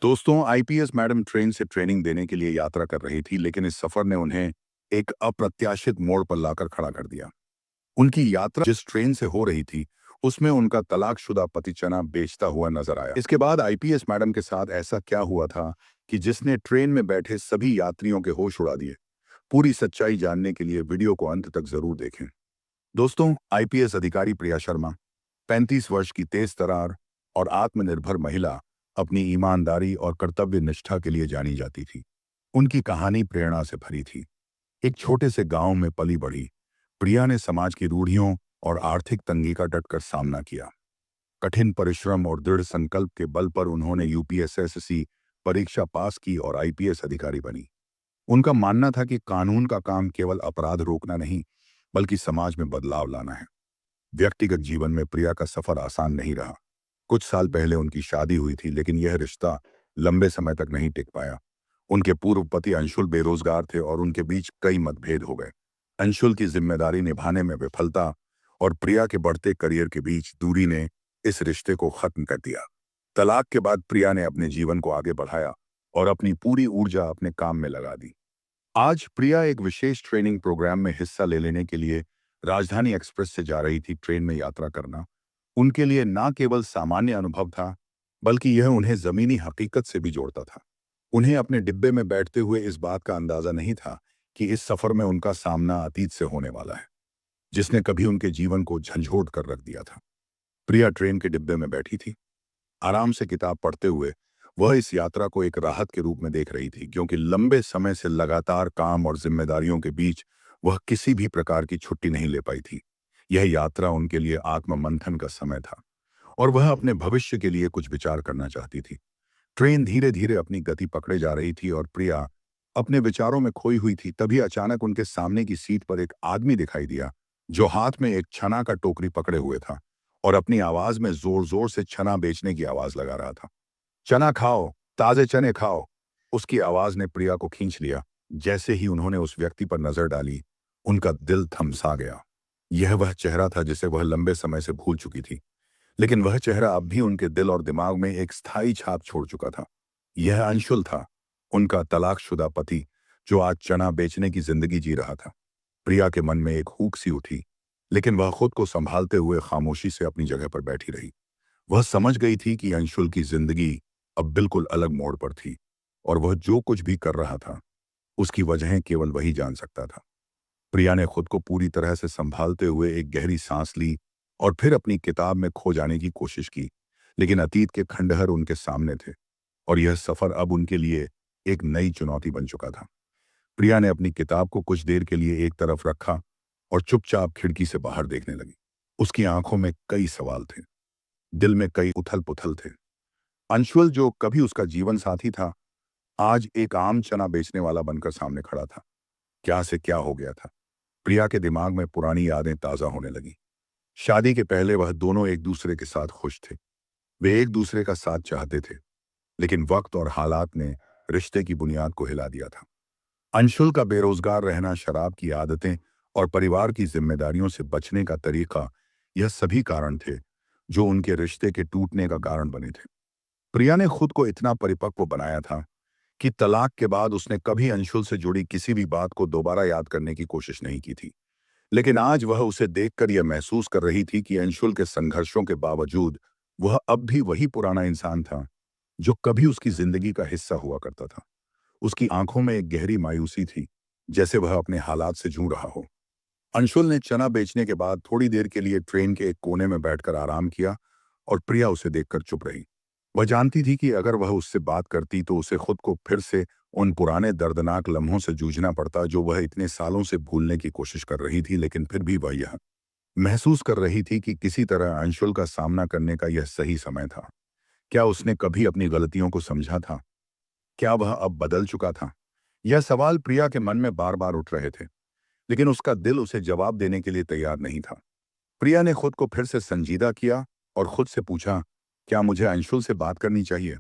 दोस्तों, IPS madam train से training देने के लिए यात्रा कर रही थी, लेकिन इस सफर ने उन्हें एक अप्रत्याशित मोड़ पर लाकर खड़ा कर दिया। उनकी यात्रा जिस ट्रेन से हो रही थी, उसमें उनका तलाकशुदा पति चना बेचता हुआ नजर आया। इसके बाद आईपीएस मैडम के साथ ऐसा क्या हुआ था कि जिसने ट्रेन में बैठे सभी यात्रियों के होश उड़ा दिए। पूरी सच्चाई जानने के लिए वीडियो को अंत तक जरूर देखें। दोस्तों, आईपीएस अधिकारी प्रिया शर्मा 35 वर्ष की तेज तरार और आत्मनिर्भर महिला अपनी ईमानदारी और कर्तव्य निष्ठा के लिए जानी जाती थी। उनकी कहानी प्रेरणा से भरी थी। एक छोटे से गांव में पली बढ़ी प्रिया ने समाज की रूढ़ियों और आर्थिक तंगी का डटकर सामना किया। कठिन परिश्रम और दृढ़ संकल्प के बल पर उन्होंने यूपीएसएससी परीक्षा पास की और आईपीएस अधिकारी बनी। उनका मानना था कि कानून का काम केवल अपराध रोकना नहीं, बल्कि समाज में बदलाव लाना है। व्यक्तिगत जीवन में प्रिया का सफर आसान नहीं रहा। कुछ साल पहले उनकी शादी हुई थी, लेकिन यह रिश्ता लंबे समय तक नहीं टिक पाया। उनके पूर्व पति अंशुल बेरोजगार थे और उनके बीच कई मतभेद हो गए। अंशुल की जिम्मेदारी निभाने में विफलता और प्रिया के बढ़ते करियर के बीच दूरी ने इस रिश्ते को खत्म कर दिया। तलाक के बाद प्रिया ने अपने जीवन को आगे बढ़ाया और अपनी पूरी ऊर्जा अपने काम में लगा दी। आज प्रिया एक विशेष ट्रेनिंग प्रोग्राम में हिस्सा ले लेने के लिए राजधानी एक्सप्रेस से जा रही थी। ट्रेन में यात्रा करना उनके लिए ना केवल सामान्य अनुभव था, बल्कि यह उन्हें जमीनी हकीकत से भी जोड़ता था। उन्हें अपने डिब्बे में बैठते हुए इस बात का अंदाजा नहीं था कि इस सफर में उनका सामना अतीत से होने वाला है, जिसने कभी उनके जीवन को झंझोड़ कर रख दिया था। प्रिया ट्रेन के डिब्बे में बैठी थी, आराम से किताब पढ़ते हुए। वह इस यात्रा को एक राहत के रूप में देख रही थी, क्योंकि लंबे समय से लगातार काम और जिम्मेदारियों के बीच वह किसी भी प्रकार की छुट्टी नहीं ले पाई थी। यह यात्रा उनके लिए आत्म मंथन का समय था और वह अपने भविष्य के लिए कुछ विचार करना चाहती थी। ट्रेन धीरे धीरे अपनी गति पकड़े जा रही थी और प्रिया अपने विचारों में खोई हुई थी। तभी अचानक उनके सामने की सीट पर एक आदमी दिखाई दिया, जो हाथ में एक छना का टोकरी पकड़े हुए था और अपनी आवाज में जोर जोर से छना बेचने की आवाज लगा रहा था। चना खाओ, ताजे चने खाओ। उसकी आवाज ने प्रिया को खींच लिया। जैसे ही उन्होंने उस व्यक्ति पर नजर डाली, उनका दिल थमसा गया। यह वह चेहरा था जिसे वह लंबे समय से भूल चुकी थी, लेकिन वह चेहरा अब भी उनके दिल और दिमाग में एक स्थायी छाप छोड़ चुका था। यह अंशुल था, उनका तलाकशुदा पति, जो आज चना बेचने की जिंदगी जी रहा था। प्रिया के मन में एक हूक सी उठी, लेकिन वह खुद को संभालते हुए खामोशी से अपनी जगह पर बैठी रही। वह समझ गई थी कि अंशुल की जिंदगी अब बिल्कुल अलग मोड़ पर थी और वह जो कुछ भी कर रहा था, उसकी वजहें केवल वही जान सकता था। प्रिया ने खुद को पूरी तरह से संभालते हुए एक गहरी सांस ली और फिर अपनी किताब में खो जाने की कोशिश की। लेकिन अतीत के खंडहर उनके सामने थे और यह सफर अब उनके लिए एक नई चुनौती बन चुका था। प्रिया ने अपनी किताब को कुछ देर के लिए एक तरफ रखा और चुपचाप खिड़की से बाहर देखने लगी। उसकी आंखों में कई सवाल थे, दिल में कई उथल पुथल थे। अंशुल, जो कभी उसका जीवन साथी था, आज एक आम चना बेचने वाला बनकर सामने खड़ा था। क्या से क्या हो गया था? प्रिया के दिमाग में पुरानी यादें ताजा होने लगी। शादी के पहले वह दोनों एक दूसरे के साथ खुश थे। वे एक दूसरे का साथ चाहते थे, लेकिन वक्त और हालात ने रिश्ते की बुनियाद को हिला दिया था। अंशुल का बेरोजगार रहना, शराब की आदतें और परिवार की जिम्मेदारियों से बचने का तरीका, यह सभी कारण थे जो उनके रिश्ते के टूटने का कारण बने थे। प्रिया ने खुद को इतना परिपक्व बनाया था कि तलाक के बाद उसने कभी अंशुल से जुड़ी किसी भी बात को दोबारा याद करने की कोशिश नहीं की थी। लेकिन आज वह उसे देखकर यह महसूस कर रही थी कि अंशुल के संघर्षों के बावजूद वह अब भी वही पुराना इंसान था जो कभी उसकी जिंदगी का हिस्सा हुआ करता था। उसकी आंखों में एक गहरी मायूसी थी, जैसे वह अपने हालात से जूझ रहा हो। अंशुल ने चना बेचने के बाद थोड़ी देर के लिए ट्रेन के एक कोने में बैठकर आराम किया और प्रिया उसे देखकर चुप रही। वह जानती थी कि अगर वह उससे बात करती तो उसे खुद को फिर से उन पुराने दर्दनाक लम्हों से जूझना पड़ता जो वह इतने सालों से भूलने की कोशिश कर रही थी। लेकिन फिर भी वह यह महसूस कर रही थी कि किसी तरह अंशुल का सामना करने का यह सही समय था। क्या उसने कभी अपनी गलतियों को समझा था? क्या वह अब बदल चुका था? यह सवाल प्रिया के मन में बार बार उठ रहे थे, लेकिन उसका दिल उसे जवाब देने के लिए तैयार नहीं था। प्रिया ने खुद को फिर से संजीदा किया और खुद से पूछा, क्या मुझे अंशुल से बात करनी चाहिए?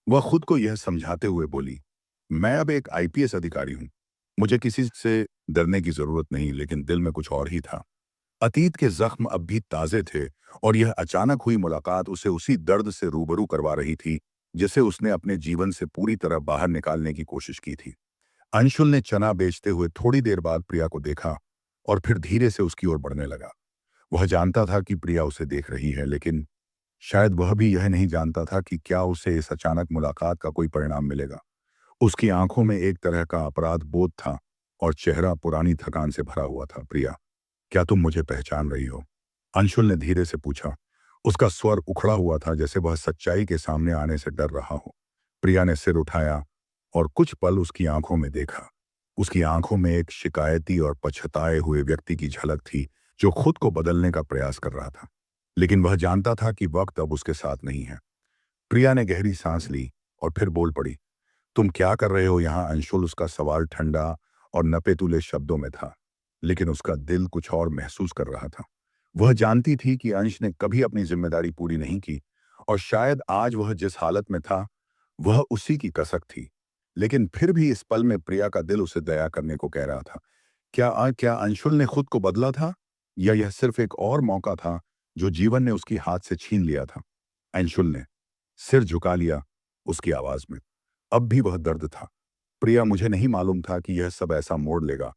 वह खुद को यह समझाते हुए बोली, मैं अब एक आईपीएस अधिकारी हूं, मुझे किसी से डरने की जरूरत नहीं। लेकिन दिल में कुछ और ही था। अतीत के जख्म अब भी ताजे थे और यह अचानक हुई मुलाकात उसे उसी दर्द से रूबरू करवा रही थी जिसे उसने अपने जीवन से पूरी तरह बाहर निकालने की कोशिश की थी। अंशुल ने चना बेचते हुए थोड़ी देर बाद प्रिया को देखा और फिर धीरे से उसकी ओर बढ़ने लगा। वह जानता था कि प्रिया उसे देख रही है, लेकिन शायद वह भी यह नहीं जानता था कि क्या उसे इस अचानक मुलाकात का कोई परिणाम मिलेगा। उसकी आंखों में एक तरह का अपराध बोध था और चेहरा पुरानी थकान से भरा हुआ था। प्रिया, क्या तुम मुझे पहचान रही हो? अंशुल ने धीरे से पूछा। उसका स्वर उखड़ा हुआ था, जैसे वह सच्चाई के सामने आने से डर रहा हो। प्रिया ने सिर उठाया और कुछ पल उसकी आंखों में देखा। उसकी आंखों में एक शिकायती और पछताए हुए व्यक्ति की झलक थी, जो खुद को बदलने का प्रयास कर रहा था, लेकिन वह जानता था कि वक्त अब उसके साथ नहीं है। प्रिया ने गहरी सांस ली और फिर बोल पड़ी, तुम क्या कर रहे हो यहाँ? अंशुल, उसका सवाल ठंडा और नपे-तुले शब्दों में था, लेकिन उसका दिल कुछ और महसूस कर रहा था। वह जानती थी कि अंश ने कभी अपनी जिम्मेदारी पूरी नहीं की और शायद आज वह जिस हालत में था, वह उसी की कसक थी। लेकिन फिर भी इस पल में प्रिया का दिल उसे दया करने को कह रहा था। क्या अंशुल ने खुद को बदला था, या यह सिर्फ एक और मौका था जो जीवन ने उसकी हाथ से छीन लिया था? अंशुल ने सिर झुका लिया। उसकी आवाज में अब भी वह दर्द था। प्रिया, मुझे नहीं मालूम था कि यह सब ऐसा मोड़ लेगा,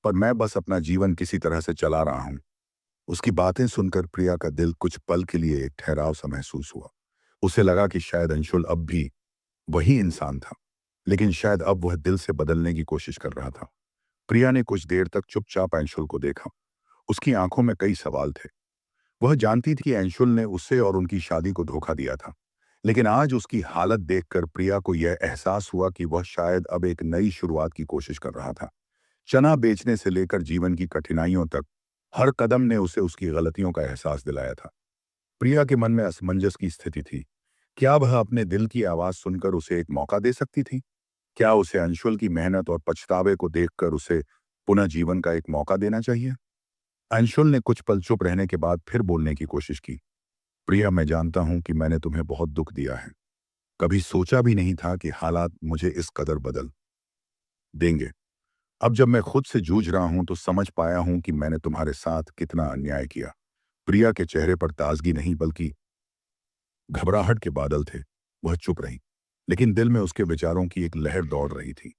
पर मैं बस अपना जीवन किसी तरह से चला रहा हूं। उसकी बातें सुनकर प्रिया का दिल कुछ पल के लिए एक ठहराव सा महसूस हुआ। उसे लगा कि शायद अंशुल अब भी वही इंसान था, लेकिन शायद अब वह दिल से बदलने की कोशिश कर रहा था। प्रिया ने कुछ देर तक चुपचाप अंशुल को देखा। उसकी आंखों में कई सवाल थे। वह जानती थी कि अंशुल ने उसे और उनकी शादी को धोखा दिया था, लेकिन आज उसकी हालत देखकर प्रिया को यह एहसास हुआ कि वह शायद अब एक नई शुरुआत की कोशिश कर रहा था। चना बेचने से लेकर जीवन की कठिनाइयों तक हर कदम ने उसे उसकी गलतियों का एहसास दिलाया था। प्रिया के मन में असमंजस की स्थिति थी। क्या वह अपने दिल की आवाज सुनकर उसे एक मौका दे सकती थी? क्या उसे अंशुल की मेहनत और पछतावे को देखकर उसे पुनः जीवन का एक मौका देना चाहिए? अंशुल ने कुछ पल चुप रहने के बाद फिर बोलने की कोशिश की। प्रिया, मैं जानता हूं कि मैंने तुम्हें बहुत दुख दिया है। कभी सोचा भी नहीं था कि हालात मुझे इस कदर बदल देंगे। अब जब मैं खुद से जूझ रहा हूं तो समझ पाया हूं कि मैंने तुम्हारे साथ कितना अन्याय किया। प्रिया के चेहरे पर ताजगी नहीं, बल्कि घबराहट के बादल थे। वह चुप रही, लेकिन दिल में उसके विचारों की एक लहर दौड़ रही थी।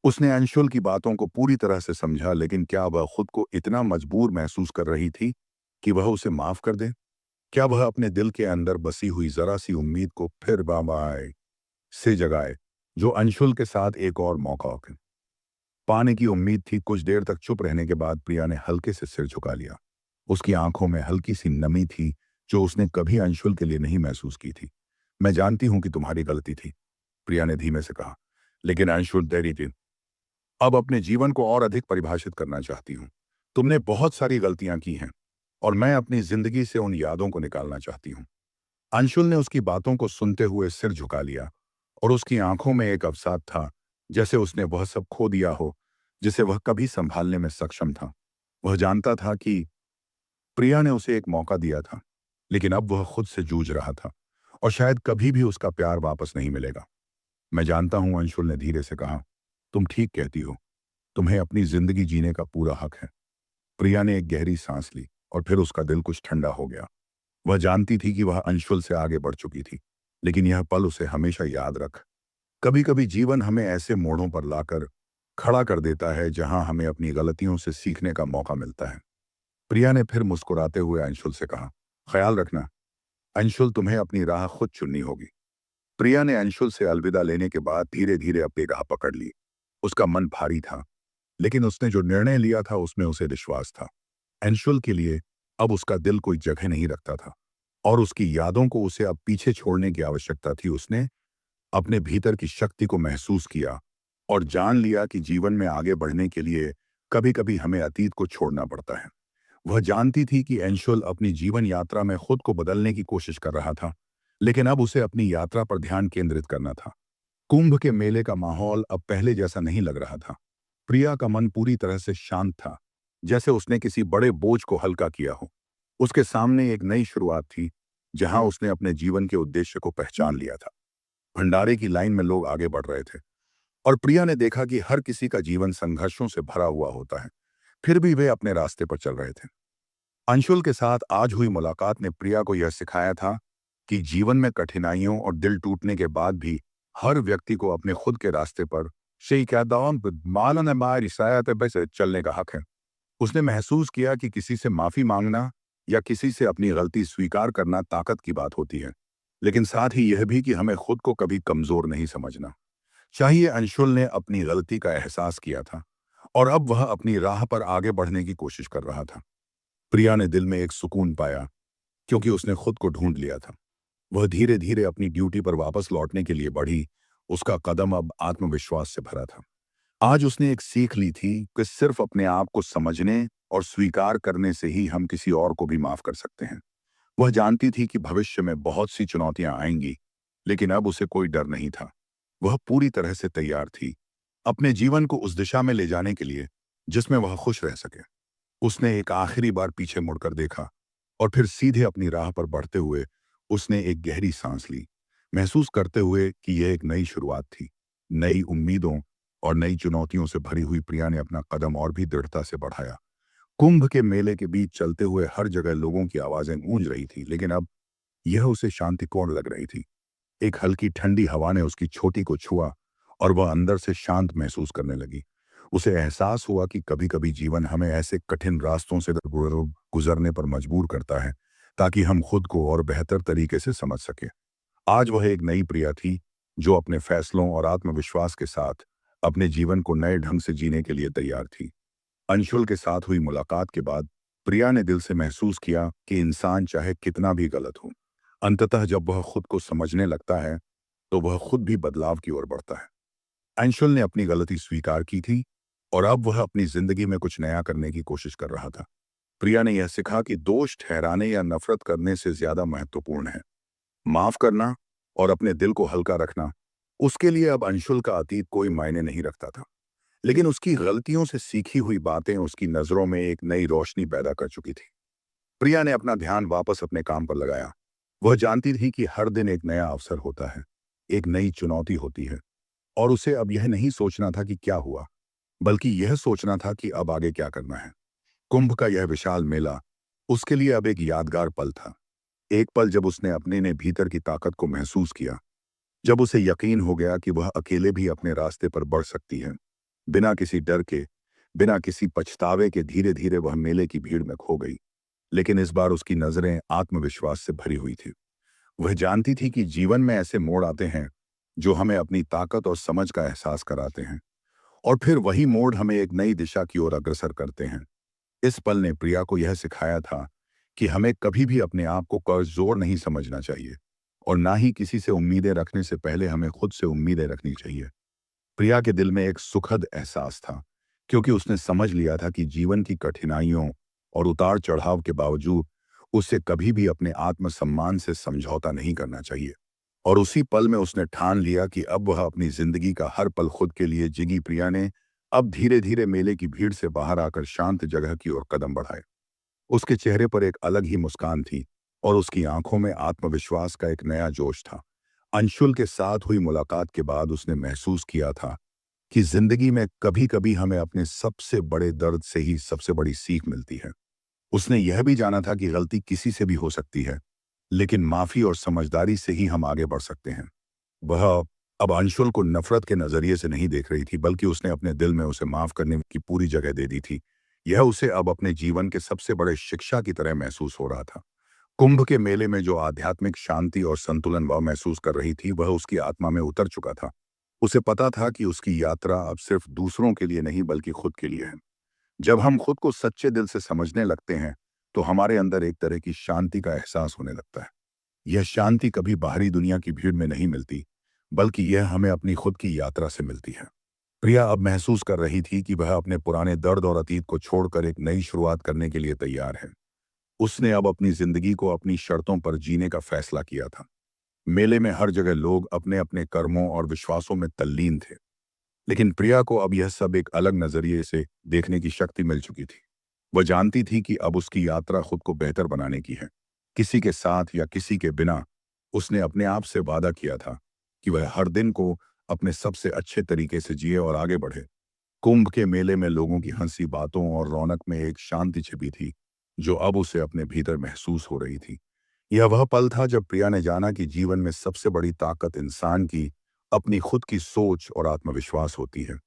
उसने अंशुल की बातों को पूरी तरह से समझा, लेकिन क्या वह खुद को इतना मजबूर महसूस कर रही थी कि वह उसे माफ कर दे? क्या वह अपने दिल के अंदर बसी हुई जरा सी उम्मीद को फिर बाबाए से जगाए, जो अंशुल के साथ एक और मौका पाने की उम्मीद थी? कुछ देर तक चुप रहने के बाद प्रिया ने हल्के से सिर झुका लिया। उसकी आंखों में हल्की सी नमी थी, जो उसने कभी अंशुल के लिए नहीं महसूस की थी। मैं जानती हूं कि तुम्हारी गलती थी, प्रिया ने धीमे से कहा, लेकिन अंशुल तेरी थी। अब अपने जीवन को और अधिक परिभाषित करना चाहती हूँ। तुमने बहुत सारी गलतियां की हैं और मैं अपनी जिंदगी से उन यादों को निकालना चाहती हूँ। अंशुल ने उसकी बातों को सुनते हुए सिर झुका लिया और उसकी आंखों में एक अवसाद था, जैसे उसने वह सब खो दिया हो जिसे वह कभी संभालने में सक्षम था। वह जानता था कि प्रिया ने उसे एक मौका दिया था, लेकिन अब वह खुद से जूझ रहा था और शायद कभी भी उसका प्यार वापस नहीं मिलेगा। मैं जानता हूं, अंशुल ने धीरे से कहा, तुम ठीक कहती हो। तुम्हें अपनी जिंदगी जीने का पूरा हक है। प्रिया ने एक गहरी सांस ली और फिर उसका दिल कुछ ठंडा हो गया। वह जानती थी कि वह अंशुल से आगे बढ़ चुकी थी, लेकिन यह पल उसे हमेशा याद रख। कभी कभी जीवन हमें ऐसे मोड़ों पर लाकर खड़ा कर देता है जहां हमें अपनी गलतियों से सीखने का मौका मिलता है। प्रिया ने फिर मुस्कुराते हुए अंशुल से कहा, ख्याल रखना अंशुल, तुम्हें अपनी राह खुद चुननी होगी। प्रिया ने अंशुल से अलविदा लेने के बाद धीरे धीरे अपनी राह पकड़ ली। उसका मन भारी था, लेकिन उसने जो निर्णय लिया था उसमें उसे विश्वास था। अंशुल के लिए अब उसका दिल कोई जगह नहीं रखता था और उसकी यादों को उसे अब पीछे छोड़ने की आवश्यकता थी। उसने अपने भीतर की शक्ति को महसूस किया और जान लिया कि जीवन में आगे बढ़ने के लिए कभी कभी हमें अतीत को छोड़ना पड़ता है। वह जानती थी कि अंशुल अपनी जीवन यात्रा में खुद को बदलने की कोशिश कर रहा था, लेकिन अब उसे अपनी यात्रा पर ध्यान केंद्रित करना था। कुंभ के मेले का माहौल अब पहले जैसा नहीं लग रहा था। प्रिया का मन पूरी तरह से शांत था, जैसे उसने किसी बड़े बोझ को हल्का किया हो। उसके सामने एक नई शुरुआत थी, जहां उसने अपने जीवन के उद्देश्य को पहचान लिया था। भंडारे की लाइन में लोग आगे बढ़ रहे थे और प्रिया ने देखा कि हर किसी का जीवन संघर्षों से भरा हुआ होता है, फिर भी वे अपने रास्ते पर चल रहे थे। अंशुल के साथ आज हुई मुलाकात ने प्रिया को यह सिखाया था कि जीवन में कठिनाइयों और दिल टूटने के बाद भी हर व्यक्ति को अपने खुद के रास्ते पर चलने का हक है। उसने महसूस किया कि किसी से माफी मांगना या किसी से अपनी गलती स्वीकार करना ताकत की बात होती है, लेकिन साथ ही यह भी कि हमें खुद को कभी कमजोर नहीं समझना चाहिए। अंशुल ने अपनी गलती का एहसास किया था और अब वह अपनी राह पर आगे बढ़ने की कोशिश कर रहा था। प्रिया ने दिल में एक सुकून पाया क्योंकि उसने खुद को ढूंढ लिया था। वह धीरे धीरे अपनी ड्यूटी पर वापस लौटने के लिए बढ़ी। उसका कदम अब आत्मविश्वास से भरा था। आज उसने एक सीख ली थी कि सिर्फ अपने आप को समझने और स्वीकार करने से ही हम किसी और को भी माफ कर सकते हैं। वह जानती थी कि भविष्य में बहुत सी चुनौतियां आएंगी, लेकिन अब उसे कोई डर नहीं था। वह पूरी तरह से तैयार थी अपने जीवन को उस दिशा में ले जाने के लिए जिसमें वह खुश रह सके। उसने एक आखिरी बार पीछे मुड़कर देखा और फिर सीधे अपनी राह पर बढ़ते हुए उसने एक गहरी सांस ली, महसूस करते हुए कि यह एक नई शुरुआत थी। नई उम्मीदों और नई चुनौतियों से भरी हुई प्रिया ने अपना कदम और भी दृढ़ता से बढ़ाया। कुंभ के मेले के बीच चलते हुए हर जगह लोगों की आवाजें गूंज रही थी, लेकिन अब यह उसे शांतिपूर्ण लग रही थी। एक हल्की ठंडी हवा ने उसकी छोटी को छुआ और वह अंदर से शांत महसूस करने लगी। उसे एहसास हुआ कि कभी-कभी जीवन हमें ऐसे कठिन रास्तों से गुजरने पर मजबूर करता है ताकि हम खुद को और बेहतर तरीके से समझ सके। आज वह एक नई प्रिया थी जो अपने फैसलों और आत्मविश्वास के साथ अपने जीवन को नए ढंग से जीने के लिए तैयार थी। अंशुल के साथ हुई मुलाकात के बाद प्रिया ने दिल से महसूस किया कि इंसान चाहे कितना भी गलत हो, अंततः जब वह खुद को समझने लगता है तो वह खुद भी बदलाव की ओर बढ़ता है। अंशुल ने अपनी गलती स्वीकार की थी और अब वह अपनी जिंदगी में कुछ नया करने की कोशिश कर रहा था। प्रिया ने यह सीखा कि दोष ठहराने या नफरत करने से ज्यादा महत्वपूर्ण है माफ करना और अपने दिल को हल्का रखना। उसके लिए अब अंशुल का अतीत कोई मायने नहीं रखता था, लेकिन उसकी गलतियों से सीखी हुई बातें उसकी नजरों में एक नई रोशनी पैदा कर चुकी थी। प्रिया ने अपना ध्यान वापस अपने काम पर लगाया। वह जानती थी कि हर दिन एक नया अवसर होता है, एक नई चुनौती होती है, और उसे अब यह नहीं सोचना था कि क्या हुआ, बल्कि यह सोचना था कि अब आगे क्या करना है। कुंभ का यह विशाल मेला उसके लिए अब एक यादगार पल था। एक पल जब उसने अपने ने भीतर की ताकत को महसूस किया, जब उसे यकीन हो गया कि वह अकेले भी अपने रास्ते पर बढ़ सकती है, बिना किसी डर के, बिना किसी पछतावे के। धीरे धीरे वह मेले की भीड़ में खो गई, लेकिन इस बार उसकी नजरें आत्मविश्वास से भरी हुई थी। वह जानती थी कि जीवन में ऐसे मोड़ आते हैं जो हमें अपनी ताकत और समझ का एहसास कराते हैं, और फिर वही मोड़ हमें एक नई दिशा की ओर अग्रसर करते हैं। इस पल ने प्रिया को यह सिखाया था कि हमें कभी भी अपने आप को कमजोर नहीं समझना चाहिए, और ना ही किसी से उम्मीदें रखने से पहले हमें खुद से उम्मीदें रखनी चाहिए। प्रिया के दिल में एक सुखद एहसास था, क्योंकि उसने समझ लिया था कि जीवन की कठिनाइयों और उतार चढ़ाव के बावजूद उसे कभी भी अपने आत्मसम्मान से समझौता नहीं करना चाहिए। और उसी पल में उसने ठान लिया कि अब वह अपनी जिंदगी का हर पल खुद के लिए जिगी। प्रिया ने अब धीरे धीरे मेले की भीड़ से बाहर आकर शांत जगह की ओर कदम बढ़ाए। उसके चेहरे पर एक अलग ही मुस्कान थी और उसकी आंखों में आत्मविश्वास का एक नया जोश था। अंशुल के साथ हुई मुलाकात के बाद उसने महसूस किया था कि जिंदगी में कभी कभी हमें अपने सबसे बड़े दर्द से ही सबसे बड़ी सीख मिलती है। उसने यह भी जाना था कि गलती किसी से भी हो सकती है, लेकिन माफी और समझदारी से ही हम आगे बढ़ सकते हैं। वह अब अंशुल को नफरत के नजरिए से नहीं देख रही थी, बल्कि उसने अपने दिल में उसे माफ करने की पूरी जगह दे दी थी। यह उसे अब अपने जीवन के सबसे बड़े शिक्षा की तरह महसूस हो रहा था। कुंभ के मेले में जो आध्यात्मिक शांति और संतुलन वह महसूस कर रही थी, वह उसकी आत्मा में उतर चुका था। उसे पता था कि उसकी यात्रा अब सिर्फ दूसरों के लिए नहीं बल्कि खुद के लिए है। जब हम खुद को सच्चे दिल से समझने लगते हैं तो हमारे अंदर एक तरह की शांति का एहसास होने लगता है। यह शांति कभी बाहरी दुनिया की भीड़ में नहीं मिलती, बल्कि यह हमें अपनी खुद की यात्रा से मिलती है। प्रिया अब महसूस कर रही थी कि वह अपने पुराने दर्द और अतीत को छोड़कर एक नई शुरुआत करने के लिए तैयार है। उसने अब अपनी जिंदगी को अपनी शर्तों पर जीने का फैसला किया था। मेले में हर जगह लोग अपने अपने कर्मों और विश्वासों में तल्लीन थे, लेकिन प्रिया को अब यह सब एक अलग नजरिए से देखने की शक्ति मिल चुकी थी। वह जानती थी कि अब उसकी यात्रा खुद को बेहतर बनाने की है, किसी के साथ या किसी के बिना। उसने अपने आप से वादा किया था कि वह हर दिन को अपने सबसे अच्छे तरीके से जिए और आगे बढ़े। कुंभ के मेले में लोगों की हंसी बातों और रौनक में एक शांति छिपी थी जो अब उसे अपने भीतर महसूस हो रही थी। यह वह पल था जब प्रिया ने जाना कि जीवन में सबसे बड़ी ताकत इंसान की अपनी खुद की सोच और आत्मविश्वास होती है।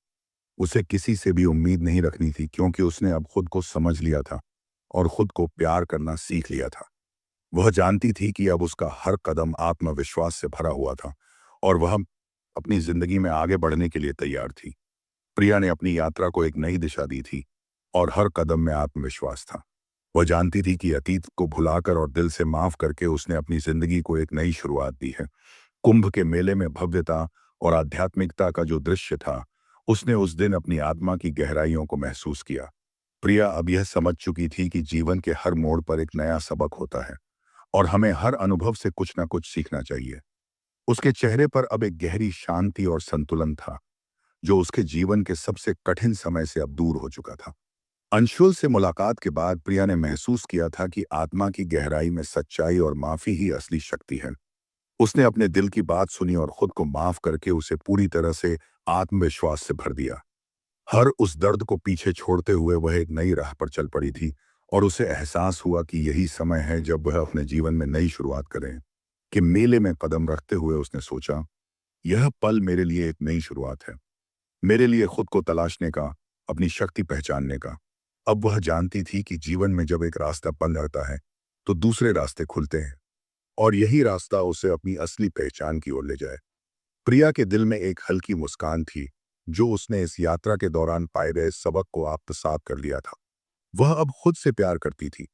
उसे किसी से भी उम्मीद नहीं रखनी थी क्योंकि उसने अब खुद को समझ लिया था और खुद को प्यार करना सीख लिया था। वह जानती थी कि अब उसका हर कदम आत्मविश्वास से भरा हुआ था और वह अपनी जिंदगी में आगे बढ़ने के लिए तैयार थी। प्रिया ने अपनी यात्रा को एक नई दिशा दी थी और हर कदम में आत्मविश्वास था। वह जानती थी कि अतीत को भुलाकर और दिल से माफ करके उसने अपनी जिंदगी को एक नई शुरुआत दी है। कुंभ के मेले में भव्यता और आध्यात्मिकता का जो दृश्य था, उसने उस दिन अपनी आत्मा की गहराइयों को महसूस किया। प्रिया अब यह समझ चुकी थी कि जीवन के हर मोड़ पर एक नया सबक होता है और हमें हर अनुभव से कुछ न कुछ सीखना चाहिए। उसके चेहरे पर अब एक गहरी शांति और संतुलन था, जो उसके जीवन के सबसे कठिन समय से अब दूर हो चुका था। अंशुल से मुलाकात के बाद प्रिया ने महसूस किया था कि आत्मा की गहराई में सच्चाई और माफी ही असली शक्ति है। उसने अपने दिल की बात सुनी और खुद को माफ करके उसे पूरी तरह से आत्मविश्वास से भर दिया। हर उस दर्द को पीछे छोड़ते हुए वह एक नई राह पर चल पड़ी थी और उसे एहसास हुआ कि यही समय है जब वह अपने जीवन में नई शुरुआत करे। कि मेले में कदम रखते हुए उसने सोचा, यह पल मेरे लिए एक नई शुरुआत है, मेरे लिए खुद को तलाशने का, अपनी शक्ति पहचानने का। अब वह जानती थी कि जीवन में जब एक रास्ता बंद रहता है तो दूसरे रास्ते खुलते हैं और यही रास्ता उसे अपनी असली पहचान की ओर ले जाए। प्रिया के दिल में एक हल्की मुस्कान थी, जो उसने इस यात्रा के दौरान पाए गए सबक को आत्मसात कर लिया था। वह अब खुद से प्यार करती थी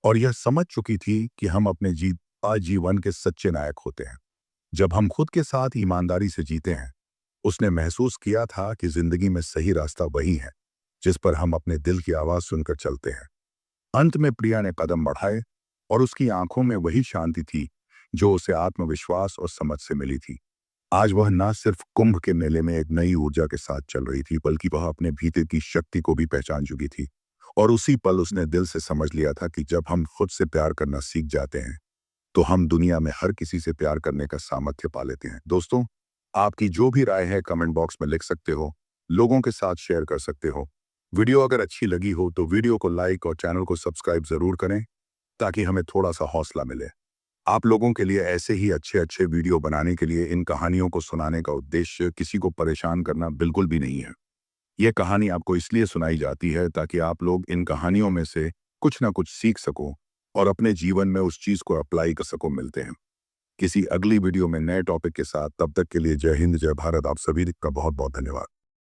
और यह समझ चुकी थी कि हम अपने जीवन के सच्चे नायक होते हैं जब हम खुद के साथ ईमानदारी से जीते हैं। उसने महसूस किया था कि जिंदगी में सही रास्ता वही है जिस पर हम अपने दिल की आवाज सुनकर चलते हैं। अंत में प्रिया ने कदम बढ़ाए और उसकी आंखों में वही शांति थी जो उसे आत्मविश्वास और समझ से मिली थी। आज वह न सिर्फ कुंभ के मेले में एक नई ऊर्जा के साथ चल रही थी, बल्कि वह अपने भीतर की शक्ति को भी पहचान चुकी थी। और उसी पल उसने दिल से समझ लिया था कि जब हम खुद से प्यार करना सीख जाते हैं तो हम दुनिया में हर किसी से प्यार करने का सामर्थ्य पा लेते हैं। दोस्तों, आपकी जो भी राय है कमेंट बॉक्स में लिख सकते हो, लोगों के साथ शेयर कर सकते हो। वीडियो अगर अच्छी लगी हो तो वीडियो को लाइक और चैनल को सब्सक्राइब जरूर करें ताकि हमें थोड़ा सा हौसला मिले। आप लोगों के लिए ऐसे ही अच्छे अच्छे वीडियो बनाने के लिए इन कहानियों को सुनाने का उद्देश्य किसी को परेशान करना बिल्कुल भी नहीं है। यह कहानी आपको इसलिए सुनाई जाती है ताकि आप लोग इन कहानियों में से कुछ ना कुछ सीख सको और अपने जीवन में उस चीज को अप्लाई कर सको। मिलते हैं किसी अगली वीडियो में नए टॉपिक के साथ। तब तक के लिए जय हिंद, जय भारत। आप सभी का बहुत बहुत धन्यवाद।